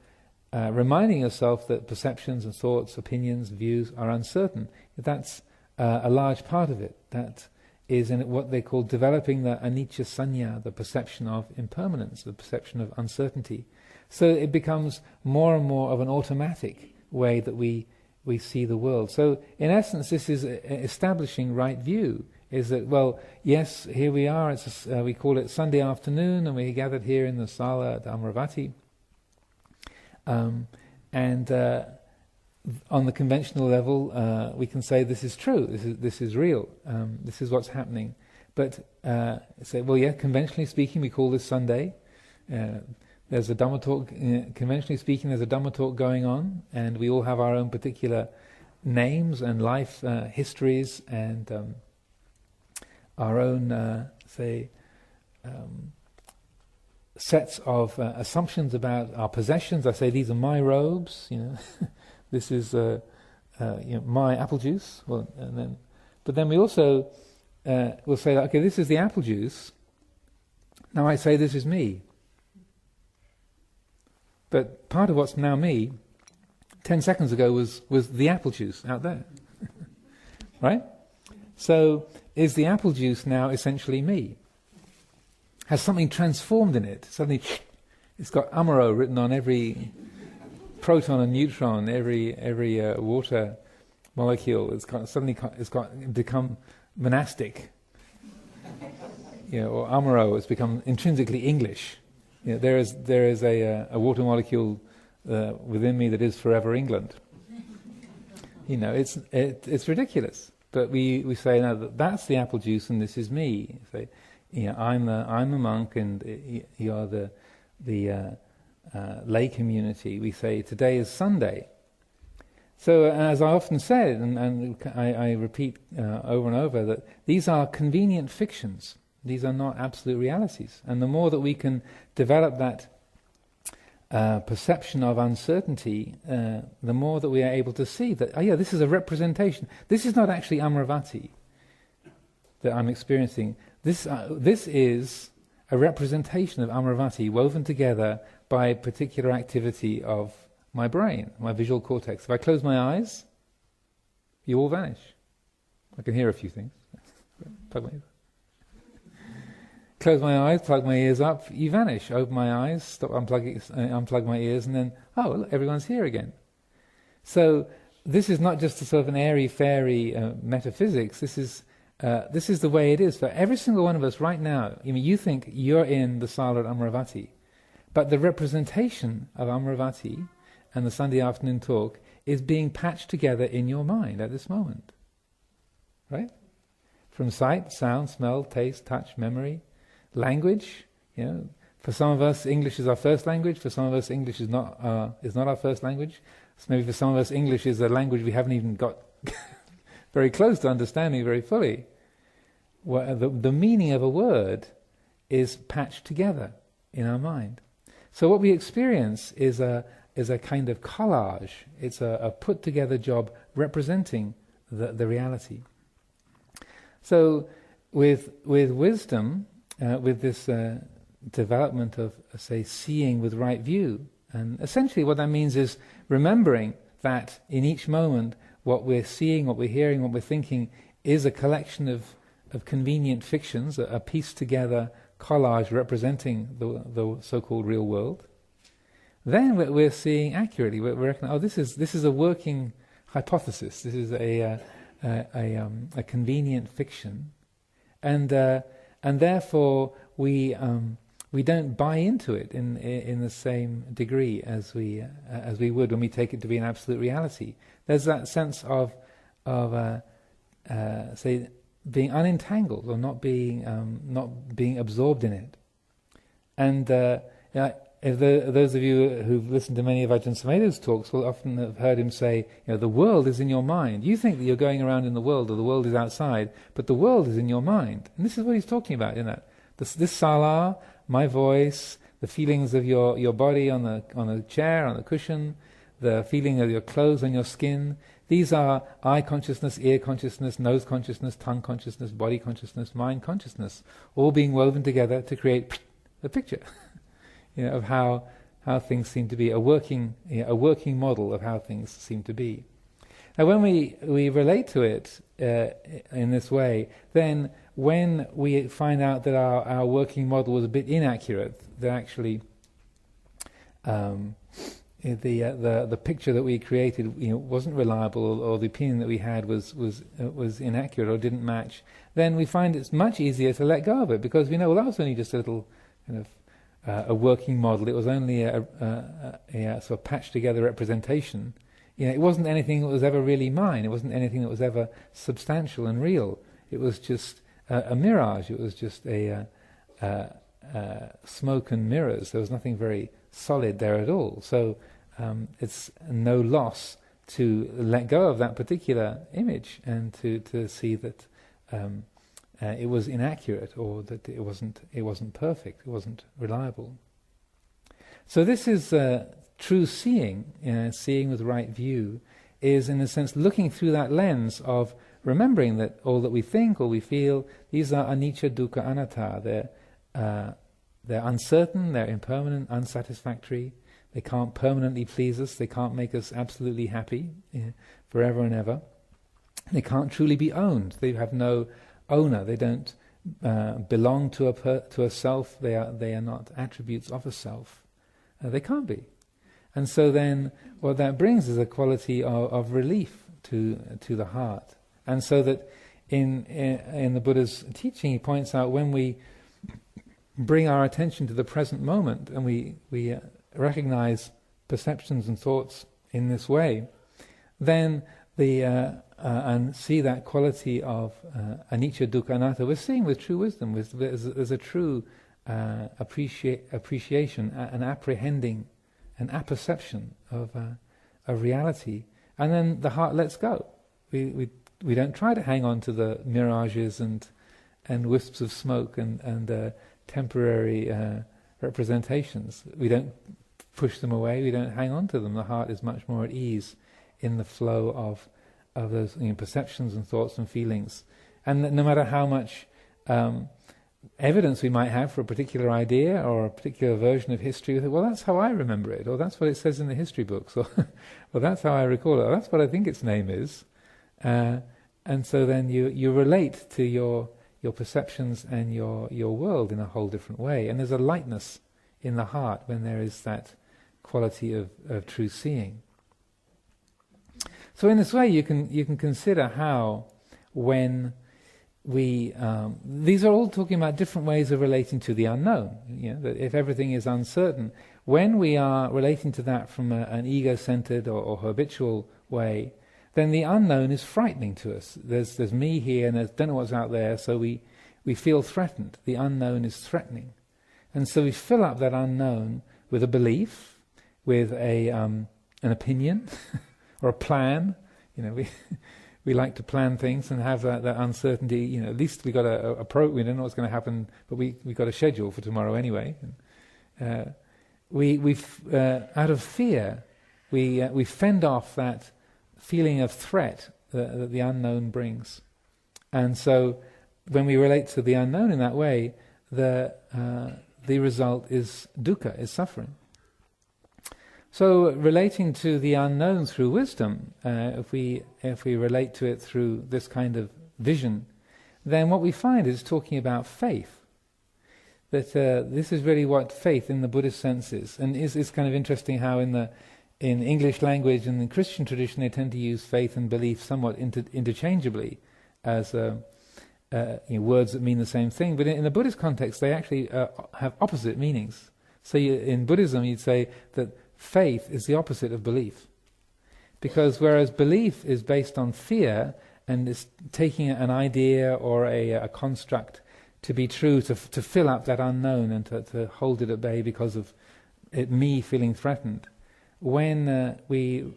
reminding yourself that perceptions and thoughts, opinions, views are uncertain. That's a large part of it. That is in what they call developing the anicca sanya, the perception of impermanence, the perception of uncertainty. So it becomes more and more of an automatic way that we see the world. So in essence, this is establishing right view. Is that, well, yes, here we are, we call it Sunday afternoon, and we're gathered here in the sala at Amaravati. And on the conventional level, we can say this is true, this is real, this is what's happening. But say, well, yeah, conventionally speaking, we call this Sunday. There's a Dhamma Talk, conventionally speaking, there's a Dhamma Talk going on, and we all have our own particular names and life histories and our own, sets of assumptions about our possessions. I say, these are my robes, this is my apple juice. Well, but then we also will say, okay, this is the apple juice. Now I say this is me. But part of what's now me, 10 seconds ago was the apple juice out there. Right? So is the apple juice now essentially me? Has something transformed in it? Suddenly it's got Amaro written on every proton and neutron, every water molecule. It's become monastic. Or Amaro has become intrinsically English. There is a water molecule within me that is forever England. It's ridiculous. But we say, no, that's the apple juice and this is me. Say, I'm the monk and you're the lay community. We say today is Sunday. So as I often said, and I repeat over and over, that these are convenient fictions. These are not absolute realities. And the more that we can develop that perception of uncertainty, the more that we are able to see that, this is a representation. This is not actually amaravati that I'm experiencing. This is a representation of amaravati woven together by a particular activity of my brain, my visual cortex. If I close my eyes, you all vanish. I can hear a few things. Plug my ears. Close my eyes, plug my ears up, you vanish. Open my eyes, stop unplug my ears, and then, look, everyone's here again. So this is not just a sort of an airy-fairy metaphysics. This is the way it is for every single one of us right now. You think you're in the Sala at Amaravati, but the representation of Amaravati and the Sunday afternoon talk is being patched together in your mind at this moment. Right? From sight, sound, smell, taste, touch, memory, language. For some of us, English is our first language. For some of us, English is not our first language. So maybe for some of us, English is a language we haven't even got very close to understanding very fully. The meaning of a word is patched together in our mind. So what we experience is a is a kind of collage. It's a put together job representing the reality. So with wisdom, with this development of, say, seeing with right view, and essentially what that means is remembering that in each moment what we're seeing, what we're hearing, what we're thinking is a collection of convenient fictions, a pieced together collage representing the so-called real world. Then we're seeing accurately. We're recognizing, this is a working hypothesis. This is a convenient fiction, and therefore we don't buy into it in the same degree as we would when we take it to be an absolute reality. There's that sense of say, being unentangled or not being absorbed in it. And if those of you who've listened to many of Ajahn Sumedho's talks will often have heard him say, the world is in your mind. You think that you're going around in the world, or the world is outside, but the world is in your mind. And this is what he's talking about in that. This sala, my voice, the feelings of your body on the chair, on the cushion, the feeling of your clothes on your skin. These are eye consciousness, ear consciousness, nose consciousness, tongue consciousness, body consciousness, mind consciousness, all being woven together to create a picture, of how things seem to be, a working model of how things seem to be. Now, when we relate to it in this way, then when we find out that our working model was a bit inaccurate, that actually the picture that we created wasn't reliable, or the opinion that we had was inaccurate or didn't match, then we find it's much easier to let go of it, because we know, well, that was only just a little kind of a working model. It was only a sort of patched together representation. It wasn't anything that was ever really mine. It wasn't anything that was ever substantial and real. It was just a mirage. It was just a smoke and mirrors. There was nothing very solid there at all. So it's no loss to let go of that particular image and to see that it was inaccurate, or that it wasn't perfect, it wasn't reliable. So this is true seeing. Seeing with right view is, in a sense, looking through that lens of remembering that all that we think, all we feel, these are anicca, dukkha, anatta. They're uncertain, they're impermanent, unsatisfactory. They can't permanently please us. They can't make us absolutely happy forever and ever. They can't truly be owned. They have no owner. They don't belong to a self. They are not attributes of a self. They can't be. And so then what that brings is a quality of relief to the heart. And so that in the Buddha's teaching, he points out, when we bring our attention to the present moment and we recognize perceptions and thoughts in this way, then and see that quality of anicca, dukkha, anatta, we're seeing with true wisdom. There's a true appreciation, an apprehending, an apperception of reality, and then the heart lets go. We don't try to hang on to the mirages and wisps of smoke and temporary representations. We don't push them away. We don't hang on to them. The heart is much more at ease in the flow of those perceptions and thoughts and feelings. And no matter how much evidence we might have for a particular idea or a particular version of history, well, that's how I remember it, or that's what it says in the history books, or well, that's how I recall it, or that's what I think its name is. And so then you relate to your perceptions and your world in a whole different way. And there's a lightness in the heart when there is that quality of true seeing. So in this way, you can consider how, when these are all talking about different ways of relating to the unknown. That if everything is uncertain, when we are relating to that from an ego-centered or habitual way, then the unknown is frightening to us. There's me here, and I don't know what's out there, so we feel threatened. The unknown is threatening, and so we fill up that unknown with a belief, with an opinion, or a plan. We like to plan things and have that uncertainty. At least we got a we don't know what's going to happen, but we got a schedule for tomorrow anyway. out of fear, we fend off that feeling of threat that the unknown brings. And so when we relate to the unknown in that way, the result is dukkha, is suffering. So relating to the unknown through wisdom, if we relate to it through this kind of vision, then what we find is talking about faith. That this is really what faith in the Buddhist sense is. And it's kind of interesting how in English language and in Christian tradition they tend to use faith and belief somewhat interchangeably as words that mean the same thing. But in the Buddhist context they actually have opposite meanings. So in Buddhism you'd say that faith is the opposite of belief. Because whereas belief is based on fear and is taking an idea or a construct to be true, to fill up that unknown and to hold it at bay because of me feeling threatened. When we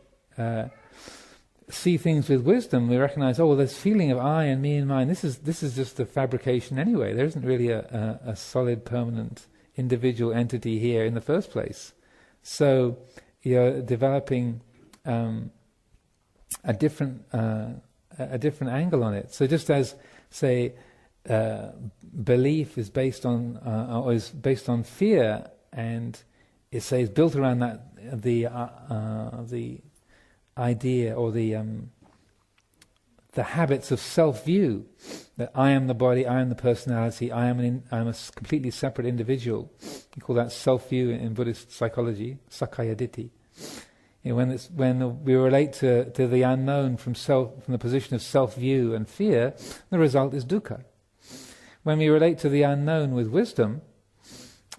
see things with wisdom, we recognize, oh, well, this feeling of I and me and mine, this is just a fabrication anyway. There isn't really a solid, permanent, individual entity here in the first place. So you're developing a different angle on it. So just as, say, belief is based on fear, and it says built around that the idea or the habits of self-view, that I am the body, I am the personality, I am a completely separate individual. You call that self-view in Buddhist psychology, sakkaya ditthi. When we relate to the unknown from the position of self-view and fear, the result is dukkha. When we relate to the unknown with wisdom,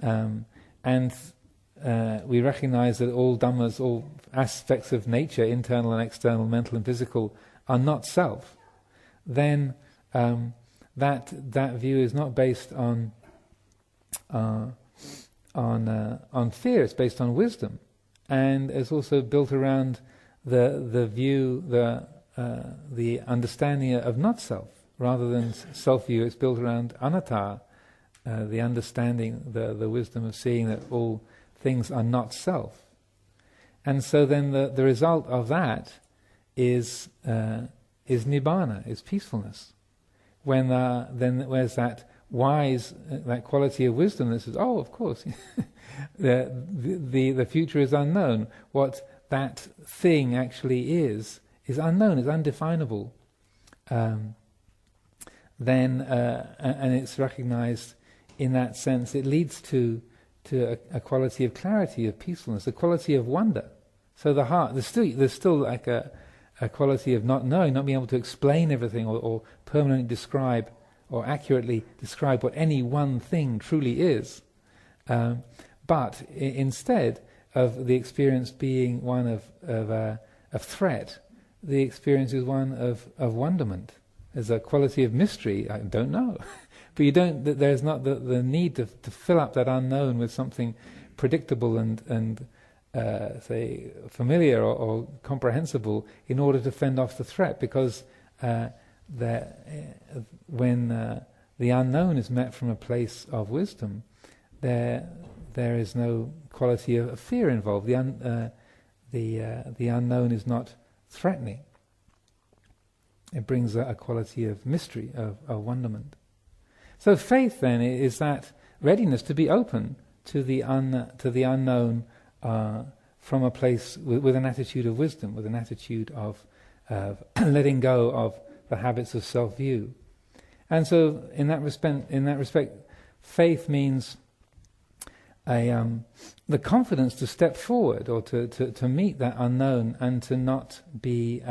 and we recognize that all dhammas, all aspects of nature, internal and external, mental and physical, are not self, then that view is not based on fear. It's based on wisdom, and it's also built around the view, the understanding of not self. Rather than self-view, it's built around anatta, the understanding, the wisdom of seeing that all things are not self. And so then the result of that is nibbana, is peacefulness. When then where's that wise, that quality of wisdom that says, oh, of course, the future is unknown. What that thing actually is unknown, is undefinable. Then and it's recognized in that sense, it leads to a quality of clarity, of peacefulness, a quality of wonder. So the heart, there's still like a quality of not knowing, not being able to explain everything or permanently describe or accurately describe what any one thing truly is. But instead of the experience being one of threat, the experience is one of wonderment. There's a quality of mystery. I don't know, but there's not the need to fill up that unknown with something predictable and say familiar or comprehensible in order to fend off the threat. Because when the unknown is met from a place of wisdom, there is no quality of fear involved. The unknown is not threatening. It brings a quality of mystery, of wonderment. So faith then is that readiness to be open to the unknown from a place with an attitude of wisdom, with an attitude of letting go of the habits of self-view. And so in that respect, faith means the confidence to step forward or to meet that unknown and to not be,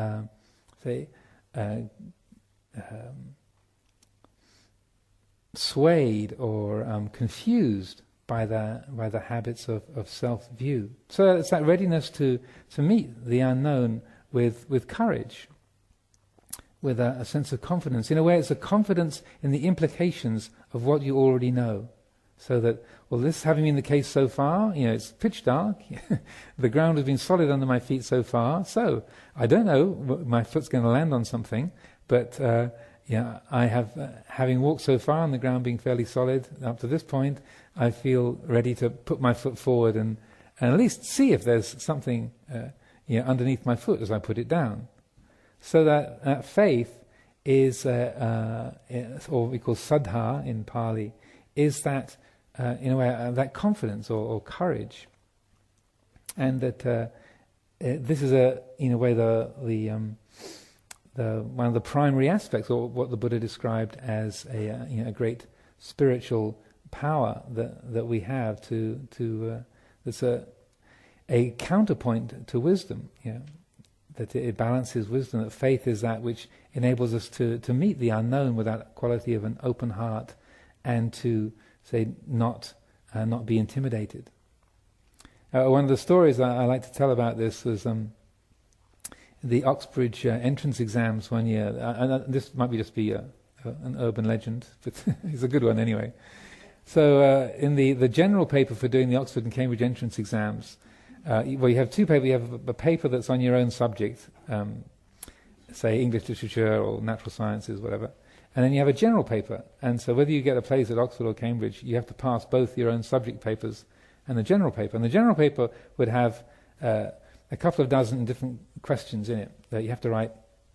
swayed or confused by the habits of self-view. So it's that readiness to meet the unknown with courage, with a sense of confidence. In a way, it's a confidence in the implications of what you already know. So that, well, this having been the case so far, it's pitch dark, the ground has been solid under my feet so far, so I don't know, my foot's going to land on something, but I have, having walked so far on the ground being fairly solid up to this point, I feel ready to put my foot forward and at least see if there's something underneath my foot as I put it down. So that faith is, or we call saddha in Pali, is that, in a way, that confidence or courage. And that this is, in a way, the one of the primary aspects, or what the Buddha described as a great spiritual power that we have that's a counterpoint to wisdom. That it balances wisdom. That faith is that which enables us to meet the unknown with that quality of an open heart, and to say not be intimidated. One of the stories I like to tell about this was the Oxbridge entrance exams one year, and this might just be an urban legend, but it's a good one anyway. So in the general paper for doing the Oxford and Cambridge entrance exams, you have two papers. You have a paper that's on your own subject, say English literature or natural sciences, whatever, and then you have a general paper. And so whether you get a place at Oxford or Cambridge, you have to pass both your own subject papers and the general paper. And the general paper would have a couple of dozen different questions in it that you have to write,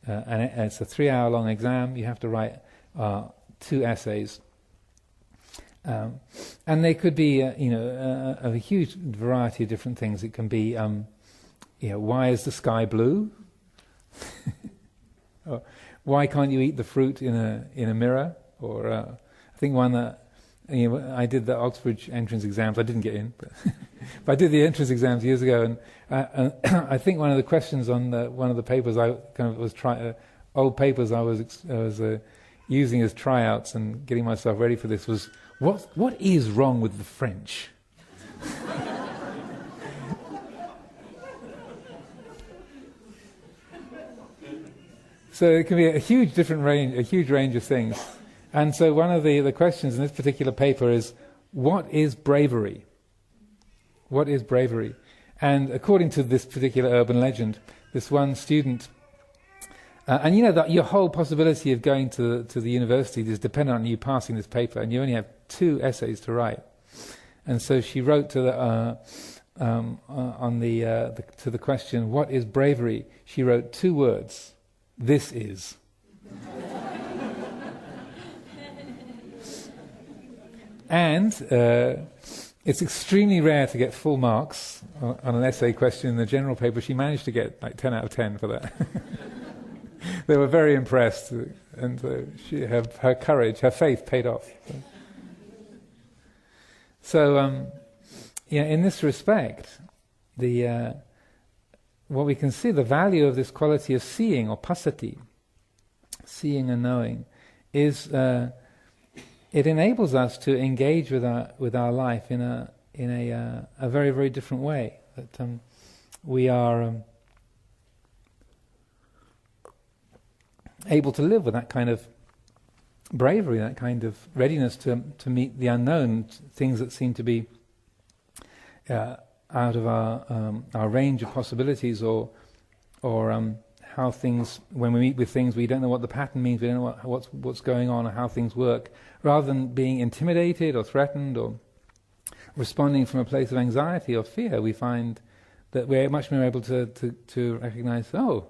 and it's a 3-hour-long exam. You have to write 2 essays, and they could be, a huge variety of different things. It can be, why is the sky blue? Or, why can't you eat the fruit in a mirror? Or I think one that. I did the Oxbridge entrance exams. I didn't get in, but I did the entrance exams years ago, and I think one of the questions on one of the papers I kind of was old papers I was using as tryouts and getting myself ready for this was what is wrong with the French? So it can be a huge range of things. And so one of the questions in this particular paper is, what is bravery? What is bravery? And according to this particular urban legend, this one student, and that your whole possibility of going to the university is dependent on you passing this paper, and you only have 2 essays to write. And so she wrote to the question, what is bravery? She wrote 2 words: this is. And it's extremely rare to get full marks on an essay question in the general paper. She managed to get like 10 out of 10 for that. They were very impressed, and her courage, her faith paid off. So, in this respect, what we can see, the value of this quality of seeing, or pasati, seeing and knowing, is it enables us to engage with our life in a very, very different way. That we are able to live with that kind of bravery, that kind of readiness to meet the unknown, things that seem to be out of our range of possibilities, or how things, when we meet with things, we don't know what the pattern means, we don't know what's going on, or how things work. Rather than being intimidated or threatened or responding from a place of anxiety or fear, we find that we're much more able to recognize, oh,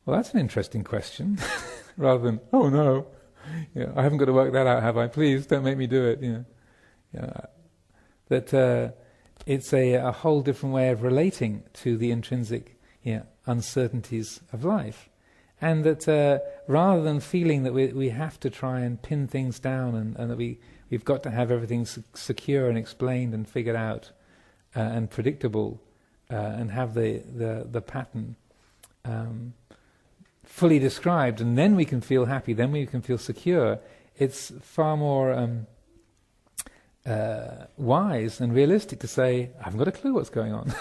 well, that's an interesting question, rather than, oh no, I haven't got to work that out, have I? Please don't make me do it. That it's a whole different way of relating to the intrinsic uncertainties of life, and that rather than feeling that we have to try and pin things down, and that we've got to have everything secure and explained and figured out and predictable, and have the pattern fully described, and then we can feel happy, then we can feel secure. It's far more wise and realistic to say, I haven't got a clue what's going on.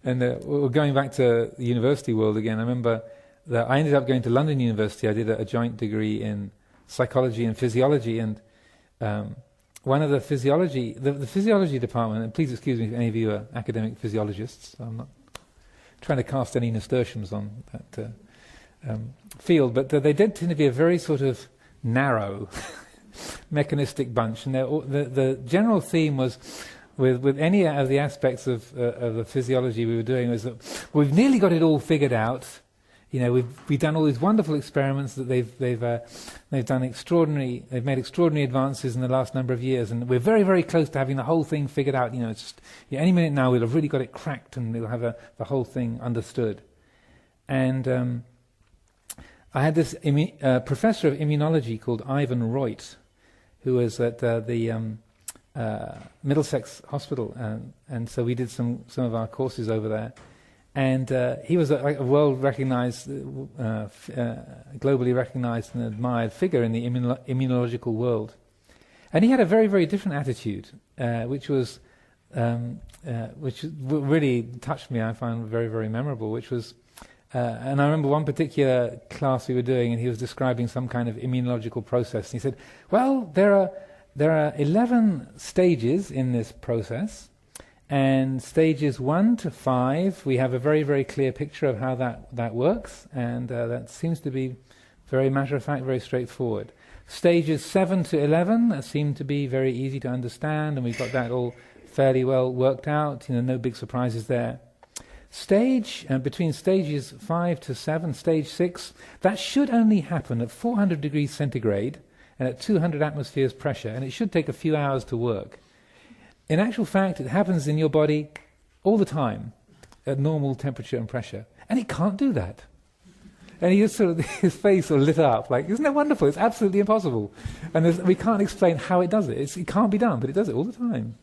And we're going back to the university world again. I remember that I ended up going to London University. I did a joint degree in psychology and physiology, and one of the physiology department, and please excuse me if any of you are academic physiologists, I'm not trying to cast any nasturtiums on that field, but they did tend to be a very sort of narrow, mechanistic bunch, and the general theme was, with any of the aspects of the physiology we were doing was that we've nearly got it all figured out. We've done all these wonderful experiments that they've made extraordinary advances in the last number of years, and we're very, very close to having the whole thing figured out. It's just, any minute now we'll have really got it cracked and we'll have the whole thing understood. And I had this professor of immunology called Ivan Reut, who was at the Middlesex Hospital, and so we did some of our courses over there. And he was a world recognized, globally recognized and admired figure in the immunological world. And he had a very, very different attitude, which really touched me. I found very, very memorable. And I remember one particular class we were doing, and he was describing some kind of immunological process. And he said, "Well, there are 11 stages in this process." And stages 1 to 5, we have a very, very clear picture of how that works, and that seems to be very matter-of-fact, very straightforward. Stages 7 to 11 seem to be very easy to understand, and we've got that all fairly well worked out, no big surprises there. Between stages 5 to 7, stage 6, that should only happen at 400 degrees centigrade and at 200 atmospheres pressure, and it should take a few hours to work. In actual fact, it happens in your body all the time at normal temperature and pressure, and it can't do that. And his face sort of lit up, like, isn't that wonderful? It's absolutely impossible. And we can't explain how it does it. It can't be done, but it does it all the time.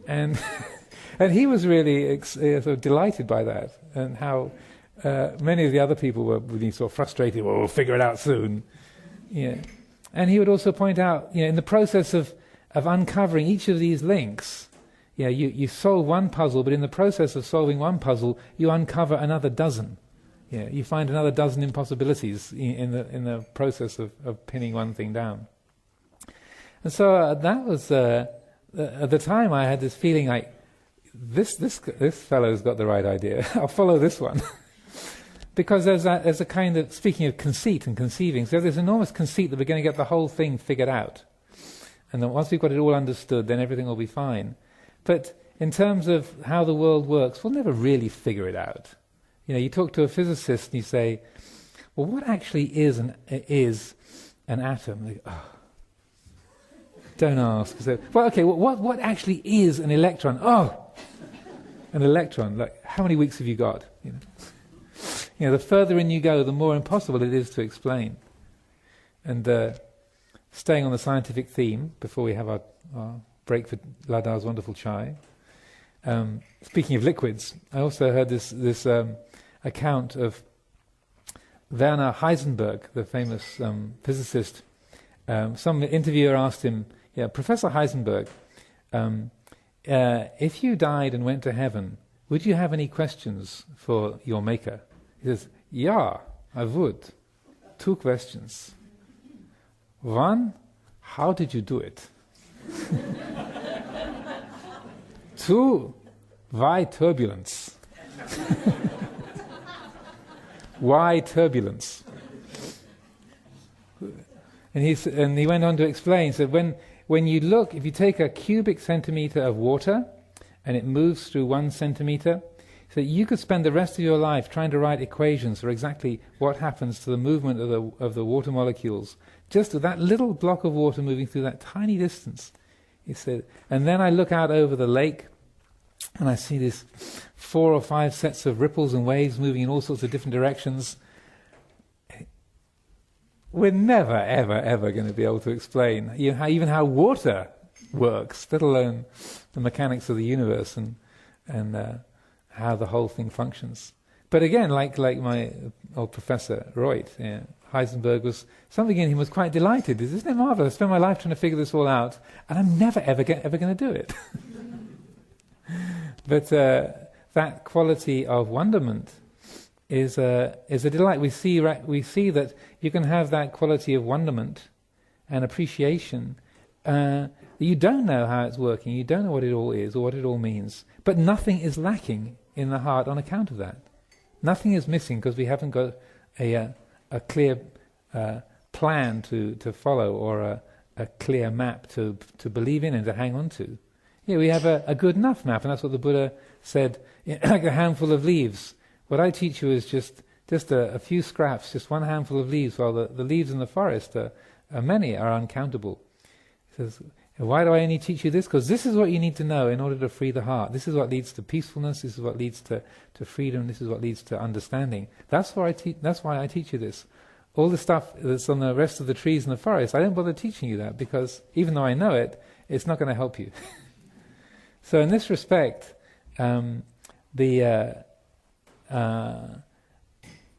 And and he was really sort of delighted by that, and how many of the other people were really sort of frustrated, well, we'll figure it out soon. Yeah. And he would also point out, in the process of uncovering each of these links, you solve one puzzle, but in the process of solving one puzzle, you uncover another dozen. You find another dozen impossibilities in the process of pinning one thing down. And so that was at the time I had this feeling like this fellow's got the right idea. I'll follow this one. Because there's a kind of, speaking of conceit and conceiving, so there's enormous conceit that we're going to get the whole thing figured out. And then once we've got it all understood, then everything will be fine. But in terms of how the world works, we'll never really figure it out. You talk to a physicist and you say, well, what actually is an atom? They go, oh, don't ask. So, well, okay, what actually is an electron? Oh, an electron. Like, how many weeks have you got? The further in you go, the more impossible it is to explain. And staying on the scientific theme, before we have our break for Lada's wonderful chai, speaking of liquids, I also heard this account of Werner Heisenberg, the famous physicist. Some interviewer asked him, Professor Heisenberg, if you died and went to heaven, would you have any questions for your maker? He says, yeah, I would. 2 questions. 1, how did you do it? 2, why turbulence? Why turbulence? And he went on to explain, so when you look, if you take a cubic centimetre of water and it moves through 1 centimetre, so you could spend the rest of your life trying to write equations for exactly what happens to the movement of the water molecules, just that little block of water moving through that tiny distance. He said, and then I look out over the lake and I see these 4 or 5 sets of ripples and waves moving in all sorts of different directions. We're never, ever, ever going to be able to explain even how water works, let alone the mechanics of the universe and how the whole thing functions. But again, like my old professor Reut, Heisenberg, was something in him was quite delighted. Isn't it marvelous? I spent my life trying to figure this all out, and I'm never ever going to do it. But that quality of wonderment is a delight. We see that you can have that quality of wonderment and appreciation. You don't know how it's working. You don't know what it all is or what it all means. But nothing is lacking in the heart on account of that. Nothing is missing because we haven't got a clear plan to follow or a clear map to believe in and to hang on to. Yeah, we have a good enough map, and that's what the Buddha said, like a handful of leaves. What I teach you is just a few scraps, just one handful of leaves, while the leaves in the forest are many, are uncountable. He says, why do I only teach you this? Because this is what you need to know in order to free the heart. This is what leads to peacefulness, this is what leads to freedom, this is what leads to understanding. That's why I teach you this. All the stuff that's on the rest of the trees in the forest, I don't bother teaching you that, because even though I know it, it's not going to help you. So in this respect,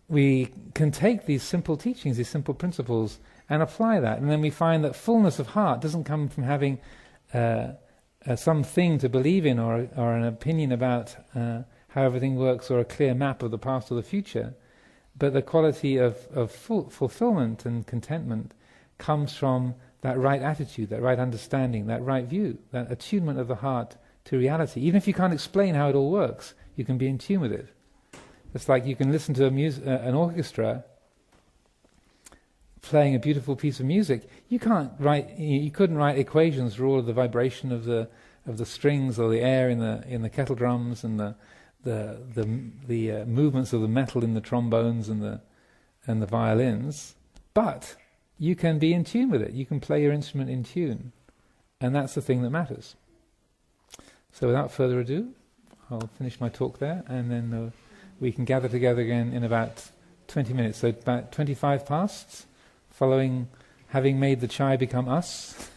we can take these simple teachings, these simple principles, and apply that. And then we find that fullness of heart doesn't come from having something to believe in or an opinion about how everything works or a clear map of the past or the future. But the quality of fulfillment and contentment comes from that right attitude, that right understanding, that right view, that attunement of the heart to reality. Even if you can't explain how it all works, you can be in tune with it. It's like you can listen to an orchestra playing a beautiful piece of music. You couldn't write equations for all of the vibration of the strings or the air in the kettle drums and the movements of the metal in the trombones and the violins. But you can be in tune with it. You can play your instrument in tune, and that's the thing that matters. So without further ado, I'll finish my talk there, and then we can gather together again in about 20 minutes. So about 25 past, following having made the chai become us.